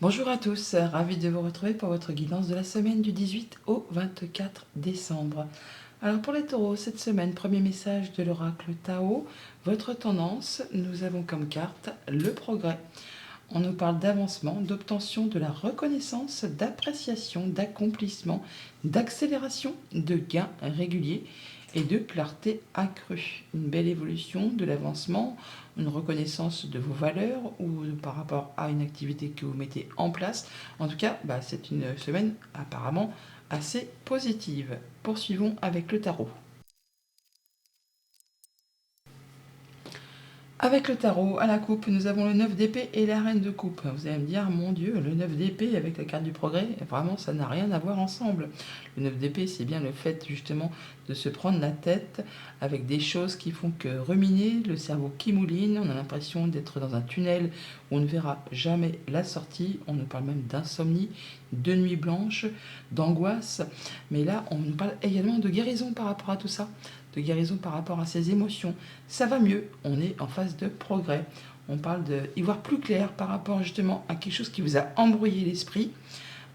Bonjour à tous, ravi de vous retrouver pour votre guidance de la semaine du 18 au 24 décembre. Alors pour les taureaux, cette semaine, premier message de l'oracle Tao, votre tendance, nous avons comme carte le progrès. On nous parle d'avancement, d'obtention de la reconnaissance, d'appréciation, d'accomplissement, d'accélération, de gains réguliers et de clarté accrue. Une belle évolution de l'avancement, une reconnaissance de vos valeurs ou par rapport à une activité que vous mettez en place. En tout cas, c'est une semaine apparemment assez positive. Poursuivons avec le tarot. Avec le tarot, à la coupe, nous avons le 9 d'épée et la reine de coupe. Vous allez me dire, mon Dieu, le 9 d'épée avec la carte du progrès, vraiment, ça n'a rien à voir ensemble. Le 9 d'épée, c'est bien le fait justement de se prendre la tête avec des choses qui font que ruminer, le cerveau qui mouline, on a l'impression d'être dans un tunnel où on ne verra jamais la sortie. On nous parle même d'insomnie, de nuit blanche, d'angoisse. Mais là, on nous parle également de guérison par rapport à tout ça, de guérison par rapport à ces émotions. Ça va mieux, on est en phase de progrès. On parle d'y voir plus clair par rapport justement à quelque chose qui vous a embrouillé l'esprit.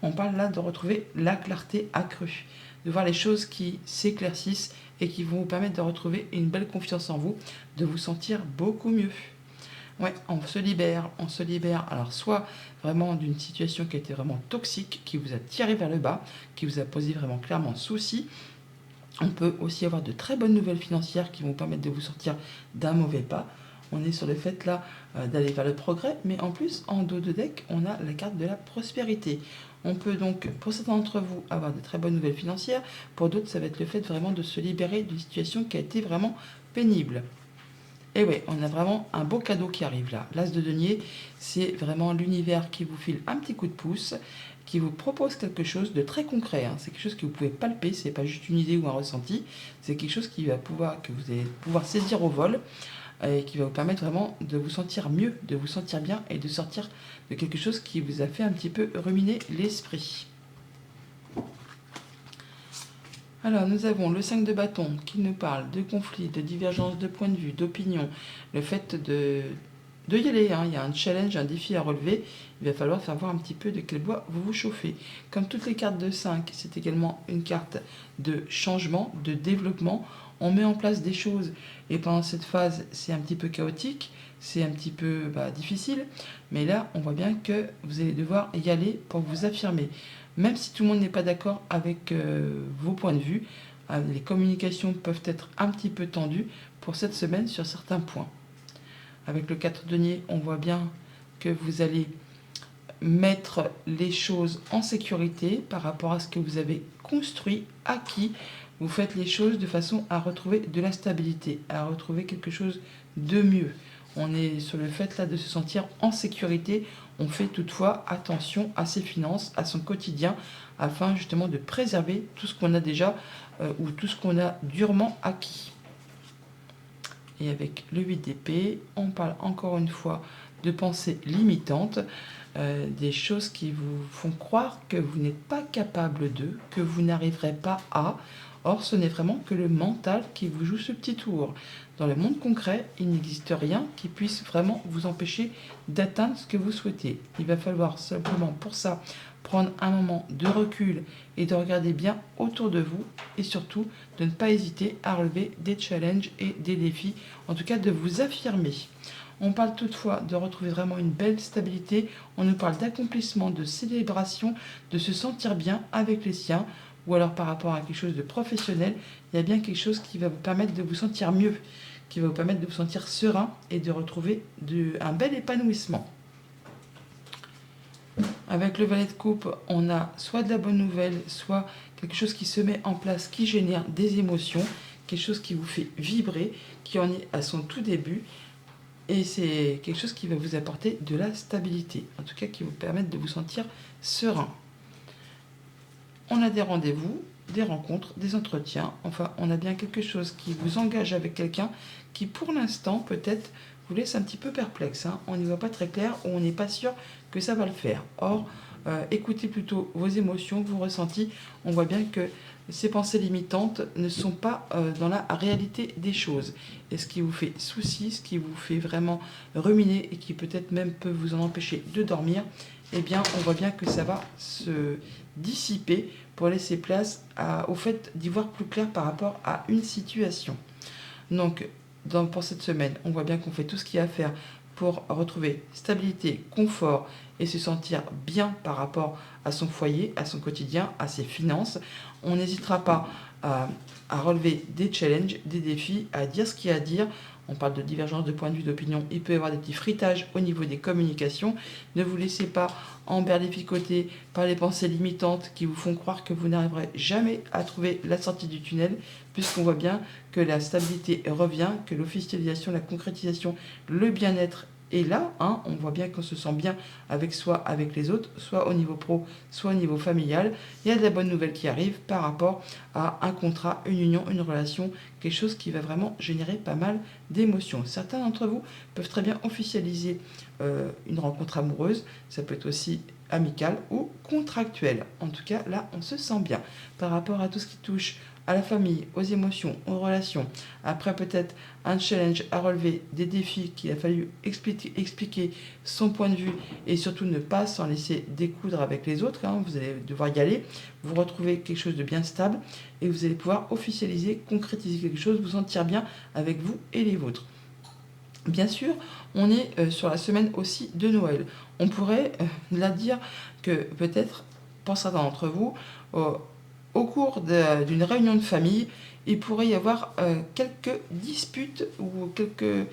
On parle là de retrouver la clarté accrue, de voir les choses qui s'éclaircissent et qui vont vous permettre de retrouver une belle confiance en vous, de vous sentir beaucoup mieux. Ouais, on se libère. Alors soit vraiment d'une situation qui a été vraiment toxique, qui vous a tiré vers le bas, qui vous a posé vraiment clairement souci. On peut aussi avoir de très bonnes nouvelles financières qui vont permettre de vous sortir d'un mauvais pas. On est sur le fait là d'aller vers le progrès, mais en plus, en dos de deck, on a la carte de la prospérité. On peut donc, pour certains d'entre vous, avoir de très bonnes nouvelles financières. Pour d'autres, ça va être le fait vraiment de se libérer d'une situation qui a été vraiment pénible. Et oui, on a vraiment un beau cadeau qui arrive là. L'As de denier, c'est vraiment l'univers qui vous file un petit coup de pouce, qui vous propose quelque chose de très concret. C'est quelque chose que vous pouvez palper, c'est pas juste une idée ou un ressenti, c'est quelque chose que vous allez pouvoir saisir au vol et qui va vous permettre vraiment de vous sentir mieux, de vous sentir bien et de sortir de quelque chose qui vous a fait un petit peu ruminer l'esprit. Alors, nous avons le 5 de bâton qui nous parle de conflits, de divergences de points de vue, d'opinion, le fait de y aller. Il y a un challenge, un défi à relever. Il va falloir faire voir un petit peu de quel bois vous vous chauffez. Comme toutes les cartes de 5, c'est également une carte de changement, de développement. On met en place des choses et pendant cette phase, c'est un petit peu chaotique, c'est un petit peu difficile. Mais là, on voit bien que vous allez devoir y aller pour vous affirmer. Même si tout le monde n'est pas d'accord avec vos points de vue, les communications peuvent être un petit peu tendues pour cette semaine sur certains points. Avec le 4 denier, on voit bien que vous allez mettre les choses en sécurité par rapport à ce que vous avez construit, acquis. Vous faites les choses de façon à retrouver de la stabilité, à retrouver quelque chose de mieux. On est sur le fait là de se sentir en sécurité. On fait toutefois attention à ses finances, à son quotidien, afin justement de préserver tout ce qu'on a déjà ou tout ce qu'on a durement acquis. Et avec le 8 d'épée, on parle encore une fois de pensées limitantes, des choses qui vous font croire que vous n'êtes pas capable de, que vous n'arriverez pas à. Or, ce n'est vraiment que le mental qui vous joue ce petit tour. Dans le monde concret, il n'existe rien qui puisse vraiment vous empêcher d'atteindre ce que vous souhaitez. Il va falloir simplement pour ça prendre un moment de recul et de regarder bien autour de vous et surtout de ne pas hésiter à relever des challenges et des défis, en tout cas de vous affirmer. On parle toutefois de retrouver vraiment une belle stabilité, on nous parle d'accomplissement, de célébration, de se sentir bien avec les siens, ou alors par rapport à quelque chose de professionnel, il y a bien quelque chose qui va vous permettre de vous sentir mieux, qui va vous permettre de vous sentir serein et de retrouver un bel épanouissement. Avec le valet de coupe, on a soit de la bonne nouvelle, soit quelque chose qui se met en place, qui génère des émotions, quelque chose qui vous fait vibrer, qui en est à son tout début. Et c'est quelque chose qui va vous apporter de la stabilité, en tout cas qui vous permettre de vous sentir serein. On a des rendez-vous, des rencontres, des entretiens, enfin on a bien quelque chose qui vous engage avec quelqu'un qui pour l'instant peut-être vous laisse un petit peu perplexe. On n'y voit pas très clair ou on n'est pas sûr que ça va le faire. Or, écoutez plutôt vos émotions, vos ressentis. On voit bien que ces pensées limitantes ne sont pas dans la réalité des choses. Et ce qui vous fait souci, ce qui vous fait vraiment ruminer et qui peut-être même peut vous en empêcher de dormir, eh bien, on voit bien que ça va se dissiper pour laisser place au fait d'y voir plus clair par rapport à une situation. Donc, pour cette semaine, on voit bien qu'on fait tout ce qu'il y a à faire pour retrouver stabilité, confort et se sentir bien par rapport à son foyer, à son quotidien, à ses finances. On n'hésitera pas à relever des challenges, des défis, à dire ce qu'il y a à dire. On parle de divergence de point de vue, d'opinion. Il peut y avoir des petits fritages au niveau des communications. Ne vous laissez pas emberlificoter par les pensées limitantes qui vous font croire que vous n'arriverez jamais à trouver la sortie du tunnel, puisqu'on voit bien que la stabilité revient, que l'officialisation, la concrétisation, le bien-être est là. On voit bien qu'on se sent bien avec soi, avec les autres, soit au niveau pro, soit au niveau familial. Il y a de la bonne nouvelle qui arrive par rapport à un contrat, une union, une relation, quelque chose qui va vraiment générer pas mal d'émotions. Certains d'entre vous peuvent très bien officialiser une rencontre amoureuse, ça peut être aussi amicale ou contractuelle. En tout cas, là, on se sent bien par rapport à tout ce qui touche à la famille, aux émotions, aux relations. Après, peut-être un challenge à relever, des défis qu'il a fallu expliquer son point de vue et surtout ne pas s'en laisser découdre avec les autres. Vous allez devoir y aller, vous retrouver quelque chose de bien stable et vous allez pouvoir officialiser, concrétiser quelque chose, vous sentir bien avec vous et les vôtres. Bien sûr, on est sur la semaine aussi de Noël. On pourrait là dire que peut-être, pour certains d'entre vous, au cours d'une réunion de famille, il pourrait y avoir quelques disputes ou quelques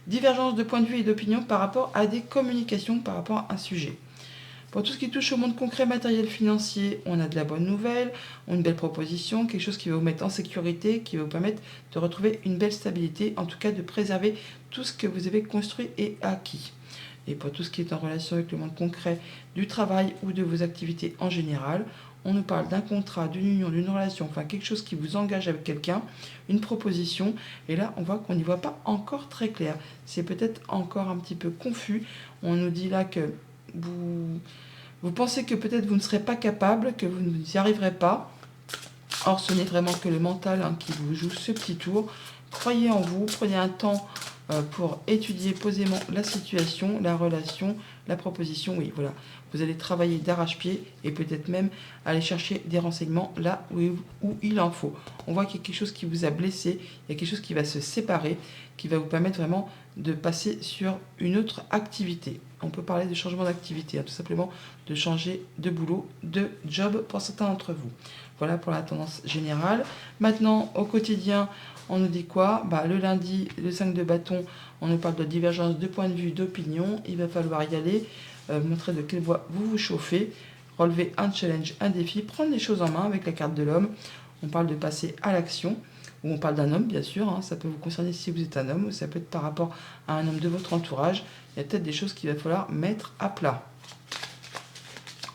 divergences de point de vue et d'opinion par rapport à des communications, par rapport à un sujet. Pour tout ce qui touche au monde concret, matériel, financier, on a de la bonne nouvelle, une belle proposition, quelque chose qui va vous mettre en sécurité, qui va vous permettre de retrouver une belle stabilité, en tout cas de préserver tout ce que vous avez construit et acquis. Et pour tout ce qui est en relation avec le monde concret du travail ou de vos activités en général, on nous parle d'un contrat, d'une union, d'une relation, enfin quelque chose qui vous engage avec quelqu'un, une proposition, et là on voit qu'on n'y voit pas encore très clair. C'est peut-être encore un petit peu confus. On nous dit là que vous pensez que peut-être vous ne serez pas capable, que vous n'y arriverez pas. Or, ce n'est vraiment que le mental qui vous joue ce petit tour. Croyez en vous, prenez un temps pour étudier posément la situation, la relation, la proposition. Oui, voilà. Vous allez travailler d'arrache-pied et peut-être même aller chercher des renseignements là où il en faut. On voit qu'il y a quelque chose qui vous a blessé, il y a quelque chose qui va se séparer, qui va vous permettre vraiment de passer sur une autre activité. On peut parler de changement d'activité, tout simplement de changer de boulot, de job pour certains d'entre vous. Voilà pour la tendance générale. Maintenant, au quotidien, on nous dit quoi ? Le lundi, le 5 de bâton, on nous parle de divergence de point de vue, d'opinion. Il va falloir y aller, montrer de quelle voie vous vous chauffez, relever un challenge, un défi, prendre les choses en main avec la carte de l'homme. On parle de passer à l'action, ou on parle d'un homme, bien sûr. Ça peut vous concerner si vous êtes un homme, ou ça peut être par rapport à un homme de votre entourage. Il y a peut-être des choses qu'il va falloir mettre à plat.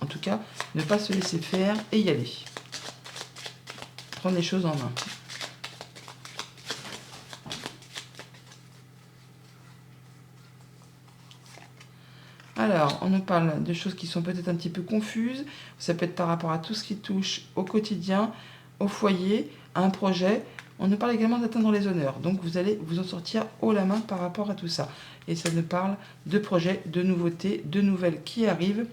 En tout cas, ne pas se laisser faire et y aller. Prendre les choses en main. Alors, on nous parle de choses qui sont peut-être un petit peu confuses. Ça peut être par rapport à tout ce qui touche au quotidien, au foyer, à un projet. On nous parle également d'atteindre les honneurs. Donc, vous allez vous en sortir haut la main par rapport à tout ça. Et ça nous parle de projets, de nouveautés, de nouvelles qui arrivent.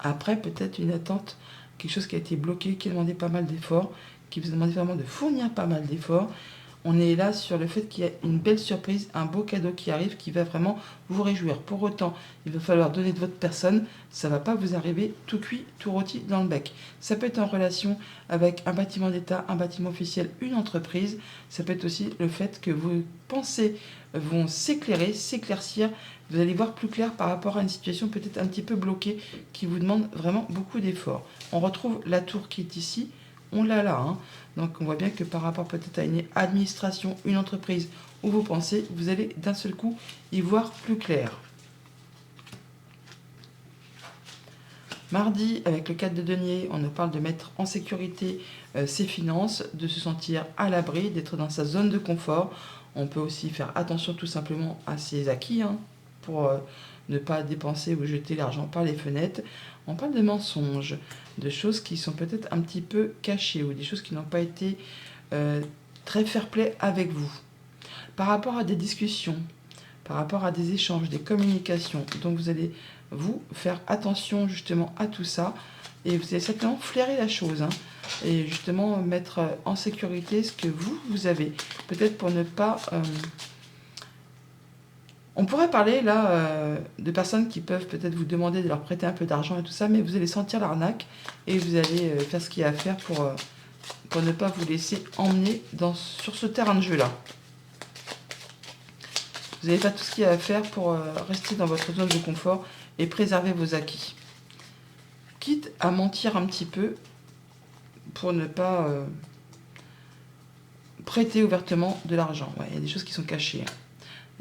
Après, peut-être une attente, quelque chose qui a été bloqué, qui a demandé pas mal d'efforts, qui vous a demandé vraiment de fournir pas mal d'efforts. On est là sur le fait qu'il y a une belle surprise, un beau cadeau qui arrive, qui va vraiment vous réjouir. Pour autant, il va falloir donner de votre personne. Ça ne va pas vous arriver tout cuit, tout rôti dans le bec. Ça peut être en relation avec un bâtiment d'État, un bâtiment officiel, une entreprise. Ça peut être aussi le fait que vos pensées vont s'éclairer, s'éclaircir. Vous allez voir plus clair par rapport à une situation peut-être un petit peu bloquée qui vous demande vraiment beaucoup d'efforts. On retrouve la tour qui est ici. On l'a là. Donc on voit bien que par rapport peut-être à une administration, une entreprise où vous pensez, vous allez d'un seul coup y voir plus clair. Mardi, avec le 4 de denier, on nous parle de mettre en sécurité ses finances, de se sentir à l'abri, d'être dans sa zone de confort. On peut aussi faire attention tout simplement à ses acquis pour ne pas dépenser ou jeter l'argent par les fenêtres. On parle de mensonges, de choses qui sont peut-être un petit peu cachées ou des choses qui n'ont pas été très fair-play avec vous. Par rapport à des discussions, par rapport à des échanges, des communications dont vous allez vous faire attention justement à tout ça. Et vous allez certainement flairer la chose, hein, et justement mettre en sécurité ce que vous avez. Peut-être pour ne pas... On pourrait parler là de personnes qui peuvent peut-être vous demander de leur prêter un peu d'argent et tout ça, mais vous allez sentir l'arnaque et vous allez faire ce qu'il y a à faire pour ne pas vous laisser emmener sur ce terrain de jeu-là. Vous allez faire tout ce qu'il y a à faire pour rester dans votre zone de confort et préserver vos acquis. Quitte à mentir un petit peu pour ne pas prêter ouvertement de l'argent. Ouais, il y a des choses qui sont cachées.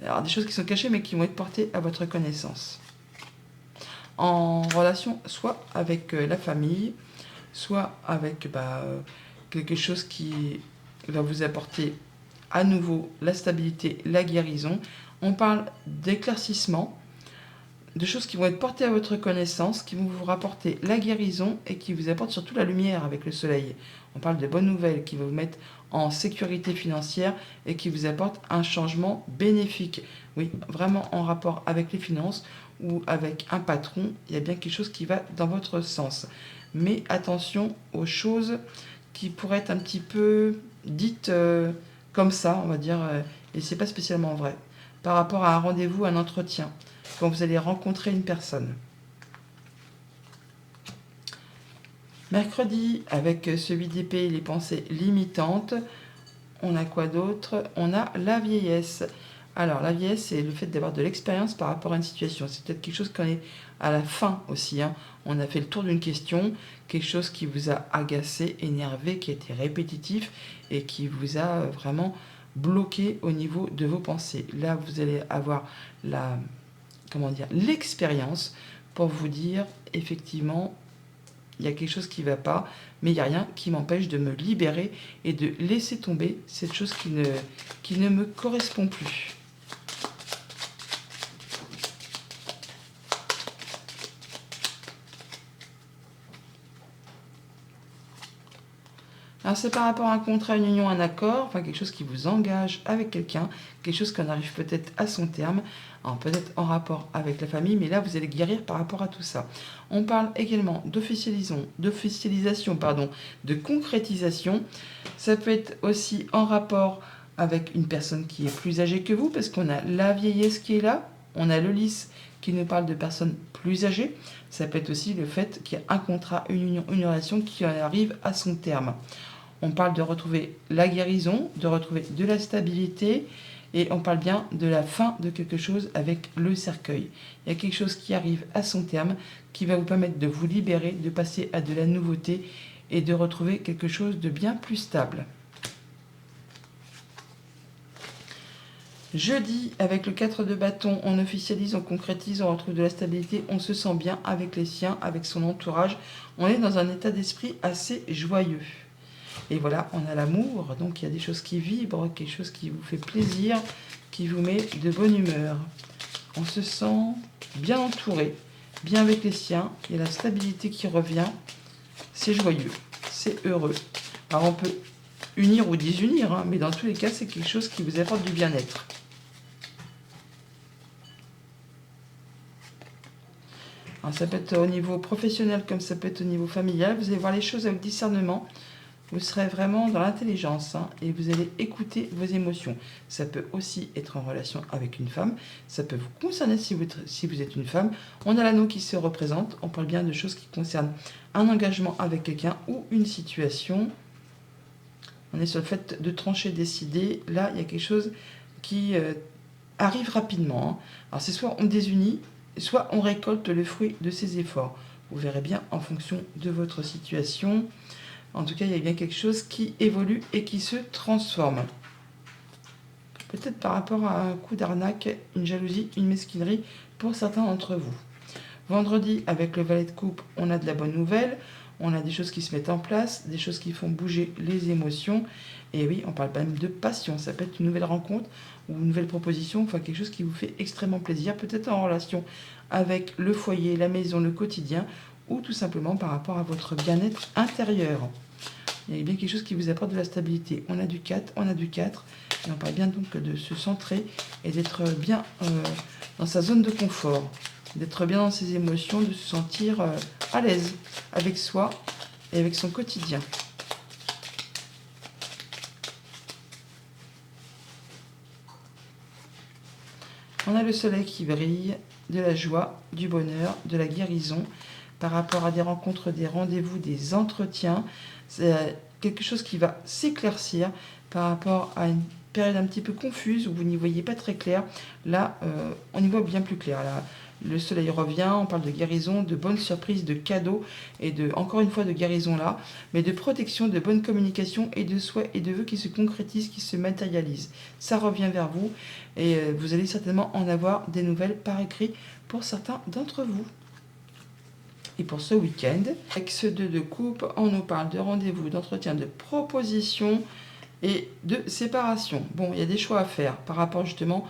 Alors, des choses qui sont cachées, mais qui vont être portées à votre connaissance. En relation soit avec la famille, soit avec quelque chose qui va vous apporter à nouveau la stabilité, la guérison. On parle d'éclaircissement, de choses qui vont être portées à votre connaissance, qui vont vous rapporter la guérison et qui vous apportent surtout la lumière avec le soleil. On parle de bonnes nouvelles qui vont vous mettre en sécurité financière et qui vous apportent un changement bénéfique. Oui, vraiment en rapport avec les finances ou avec un patron, il y a bien quelque chose qui va dans votre sens. Mais attention aux choses qui pourraient être un petit peu dites comme ça, on va dire, et c'est pas spécialement vrai. Par rapport à un rendez-vous, un entretien, quand vous allez rencontrer une personne. Mercredi, avec ce 8 d'épée, les pensées limitantes, on a quoi d'autre? On a la vieillesse. Alors, la vieillesse, c'est le fait d'avoir de l'expérience par rapport à une situation. C'est peut-être quelque chose qu'on est à la fin aussi, hein. On a fait le tour d'une question, quelque chose qui vous a agacé, énervé, qui a été répétitif et qui vous a vraiment bloqué au niveau de vos pensées. Là, vous allez avoir l'expérience pour vous dire, effectivement, il y a quelque chose qui ne va pas, mais il n'y a rien qui m'empêche de me libérer et de laisser tomber cette chose qui ne me correspond plus. Alors c'est par rapport à un contrat, une union, un accord, enfin quelque chose qui vous engage avec quelqu'un, quelque chose qui en arrive peut-être à son terme, peut-être en rapport avec la famille, mais là vous allez guérir par rapport à tout ça. On parle également d'officialisation, de concrétisation. Ça peut être aussi en rapport avec une personne qui est plus âgée que vous, parce qu'on a la vieillesse qui est là, on a le lys qui nous parle de personnes plus âgées. Ça peut être aussi le fait qu'il y a un contrat, une union, une relation qui en arrive à son terme. On parle de retrouver la guérison, de retrouver de la stabilité, et on parle bien de la fin de quelque chose avec le cercueil. Il y a quelque chose qui arrive à son terme, qui va vous permettre de vous libérer, de passer à de la nouveauté et de retrouver quelque chose de bien plus stable. Jeudi, avec le 4 de bâton, on officialise, on concrétise, on retrouve de la stabilité, on se sent bien avec les siens, avec son entourage. On est dans un état d'esprit assez joyeux. Et voilà, on a l'amour, donc il y a des choses qui vibrent, quelque chose qui vous fait plaisir, qui vous met de bonne humeur. On se sent bien entouré, bien avec les siens, il y a la stabilité qui revient, c'est joyeux, c'est heureux. Alors on peut unir ou désunir, hein, mais dans tous les cas, c'est quelque chose qui vous apporte du bien-être. Alors ça peut être au niveau professionnel comme ça peut être au niveau familial, vous allez voir les choses avec discernement. Vous serez vraiment dans l'intelligence, hein, et vous allez écouter vos émotions. Ça peut aussi être en relation avec une femme. Ça peut vous concerner si vous êtes une femme. On a l'anneau qui se représente. On parle bien de choses qui concernent un engagement avec quelqu'un ou une situation. On est sur le fait de trancher, décider. Là, il y a quelque chose qui arrive rapidement, hein. Alors c'est soit on désunit, soit on récolte le fruit de ses efforts. Vous verrez bien en fonction de votre situation. En tout cas, il y a bien quelque chose qui évolue et qui se transforme. Peut-être par rapport à un coup d'arnaque, une jalousie, une mesquinerie pour certains d'entre vous. Vendredi, avec le valet de coupe, on a de la bonne nouvelle. On a des choses qui se mettent en place, des choses qui font bouger les émotions. Et oui, on parle même de passion. Ça peut être une nouvelle rencontre ou une nouvelle proposition, enfin quelque chose qui vous fait extrêmement plaisir, peut-être en relation avec le foyer, la maison, le quotidien, ou tout simplement par rapport à votre bien-être intérieur. Il y a bien quelque chose qui vous apporte de la stabilité. On a du 4, et on parle bien donc de se centrer et d'être bien dans sa zone de confort. d'être bien dans ses émotions, de se sentir à l'aise avec soi et avec son quotidien. On a le soleil qui brille, de la joie, du bonheur, de la guérison, par rapport à des rencontres, des rendez-vous, des entretiens. C'est quelque chose qui va s'éclaircir par rapport à une période un petit peu confuse où vous n'y voyez pas très clair. Là, on y voit bien plus clair. Là, le soleil revient, on parle de guérison, de bonnes surprises, de cadeaux et encore une fois de guérison là, mais de protection, de bonne communication et de souhaits et de vœux qui se concrétisent, qui se matérialisent. Ça revient vers vous et vous allez certainement en avoir des nouvelles par écrit pour certains d'entre vous. Et pour ce week-end, avec ce 2 de coupe, on nous parle de rendez-vous, d'entretien, de proposition et de séparation. Bon, il y a des choix à faire par rapport justement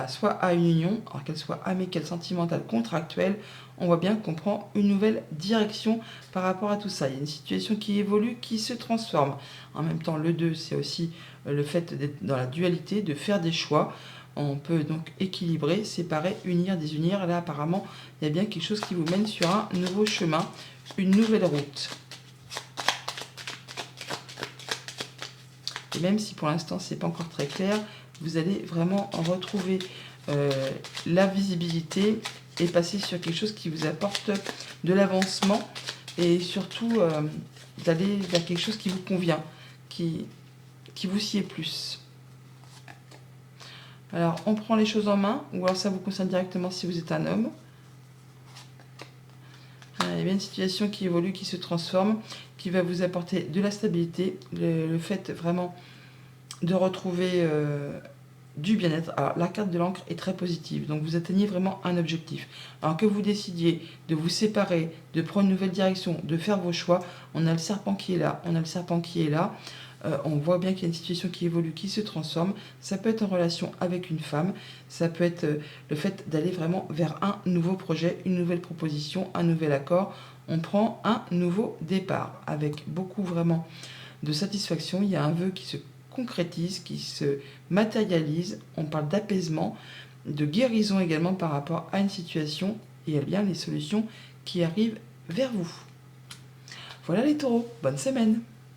soit à une union, alors qu'elle soit amicale, sentimentale, contractuelle. On voit bien qu'on prend une nouvelle direction par rapport à tout ça. Il y a une situation qui évolue, qui se transforme. En même temps, le 2, c'est aussi le fait d'être dans la dualité, de faire des choix. On peut donc équilibrer, séparer, unir, désunir. Là, apparemment, il y a bien quelque chose qui vous mène sur un nouveau chemin, une nouvelle route. Et même si pour l'instant, ce n'est pas encore très clair, vous allez vraiment en retrouver la visibilité et passer sur quelque chose qui vous apporte de l'avancement et surtout d'aller vers quelque chose qui vous convient, qui vous sied plus. Alors, on prend les choses en main, ou alors ça vous concerne directement si vous êtes un homme. Il y a bien une situation qui évolue, qui se transforme, qui va vous apporter de la stabilité, le fait vraiment de retrouver du bien-être. Alors, la carte de l'encre est très positive, donc vous atteignez vraiment un objectif. Alors que vous décidiez de vous séparer, de prendre une nouvelle direction, de faire vos choix, on a le serpent qui est là, on a le serpent qui est là. On voit bien qu'il y a une situation qui évolue, qui se transforme. Ça peut être en relation avec une femme, ça peut être le fait d'aller vraiment vers un nouveau projet, une nouvelle proposition, un nouvel accord. On prend un nouveau départ avec beaucoup vraiment de satisfaction. Il y a un vœu qui se concrétise, qui se matérialise. On parle d'apaisement, de guérison également par rapport à une situation et il y a bien les solutions qui arrivent vers vous. Voilà les taureaux, bonne semaine!